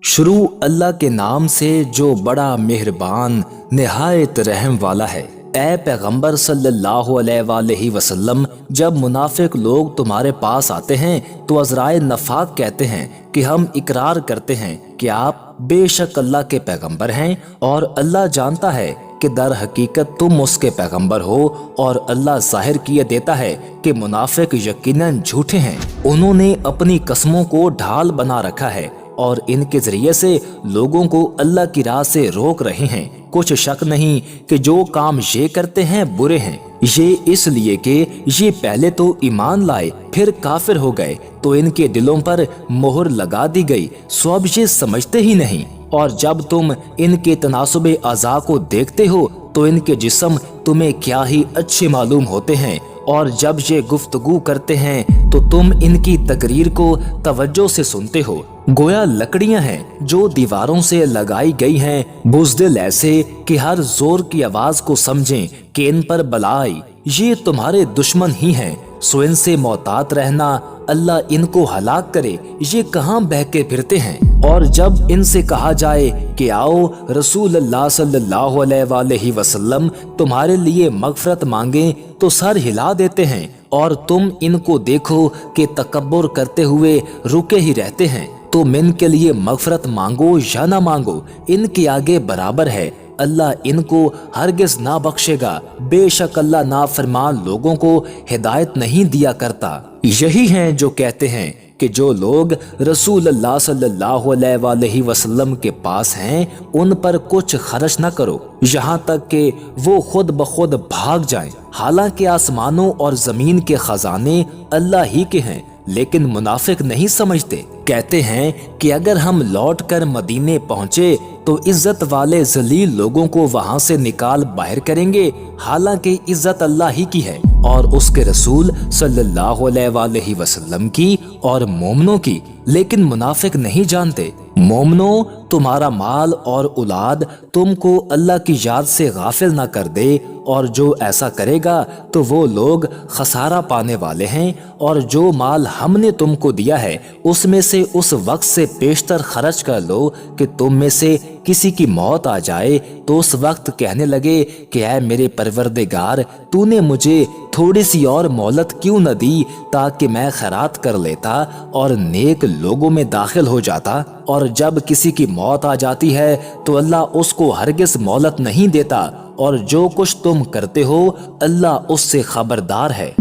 शुरू अल्लाह के नाम से जो बड़ा मेहरबान निहायत रहम वाला है। ए पैगंबर सल्लल्लाहु अलैहि वसल्लम, जब मुनाफिक लोग तुम्हारे पास आते हैं तो अज़राए नफाक कहते हैं कि हम इकरार करते हैं कि आप बेशक अल्लाह के पैगंबर हैं, और अल्लाह जानता है कि दर हकीकत तुम उसके पैगंबर हो, और अल्लाह जाहिर किए देता है कि मुनाफिक यकीनन झूठे हैं। उन्होंने अपनी कस्मों को ढाल बना रखा है और इनके जरिए से लोगों को अल्लाह की राह से रोक रहे हैं। कुछ शक नहीं कि जो काम ये करते हैं बुरे हैं। ये इसलिए कि ये पहले तो ईमान लाए फिर काफिर हो गए, तो इनके दिलों पर मोहर लगा दी गई, सो अब ये समझते ही नहीं। और जब तुम इनके तनासुबे अज़ा को देखते हो तो इनके जिस्म तुम्हें क्या ही अच्छे मालूम होते हैं, और जब ये गुफ्तगू करते हैं तो तुम इनकी तकरीर को तवज्जो से सुनते हो। गोया लकड़ियां हैं जो दीवारों से लगाई गई हैं, बुज़दिल ऐसे कि हर जोर की आवाज को समझें कि इन पर बला आई। ये तुम्हारे दुश्मन ही हैं, सो इनसे मोहतात रहना, अल्लाह इनको हलाक करे। ये कहाँ बहके फिरते हैं। और जब इनसे कहा जाए कि आओ रसूल अल्लाह सल्लल्लाहु अलैहि वसल्लम तुम्हारे लिए मगफरत मांगे, तो सर हिला देते हैं। और तुम इनको देखो कि तकब्बुर करते हुए रुके ही रहते हैं। तुम इनके लिए मगफरत मांगो या ना मांगो, इनके आगे बराबर है, अल्लाह इनको हरगिज ना बख्शेगा। बेशक अल्लाह नाफरमान लोगों को हिदायत नहीं दिया करता। यही हैं जो कहते हैं कि जो लोग रसूल अल्लाह सल्लल्लाहु अलैहि वसल्लम के पास हैं उन पर कुछ खर्च न करो, यहाँ तक कि वो खुद ब खुद भाग जाएं। हालांकि आसमानों और जमीन के खजाने अल्लाह ही के हैं, लेकिन मुनाफिक नहीं समझते। कहते हैं कि अगर हम लौट कर मदीने पहुंचे तो इज्जत वाले जलील लोगों को वहां से निकाल बाहर करेंगे। हालांकि इज्जत अल्लाह ही की है और उसके रसूल सल्लल्लाहु अलैहि वसल्लम की और मोमनों की, लेकिन मुनाफिक नहीं जानते। मोमनों, तुम्हारा माल और औलाद तुमको अल्लाह की याद से गाफिल ना कर दे, और जो ऐसा करेगा तो वो लोग खसारा पाने वाले हैं। और जो माल हमने तुमको दिया है उसमें से उस वक्त से पेशतर खर्च कर लो कि तुम में से किसी की मौत आ जाए तो उस वक्त कहने लगे कि ऐ मेरे परवरदिगार, तूने मुझे थोड़ी सी और मोहलत क्यों न दी ताकि मैं खैरात कर लेता और नेक लोगों में दाखिल हो जाता। और जब किसी की मौत आ जाती है तो अल्लाह उसको हरगिज मोहलत नहीं देता, और जो कुछ तुम करते हो अल्लाह उससे खबरदार है।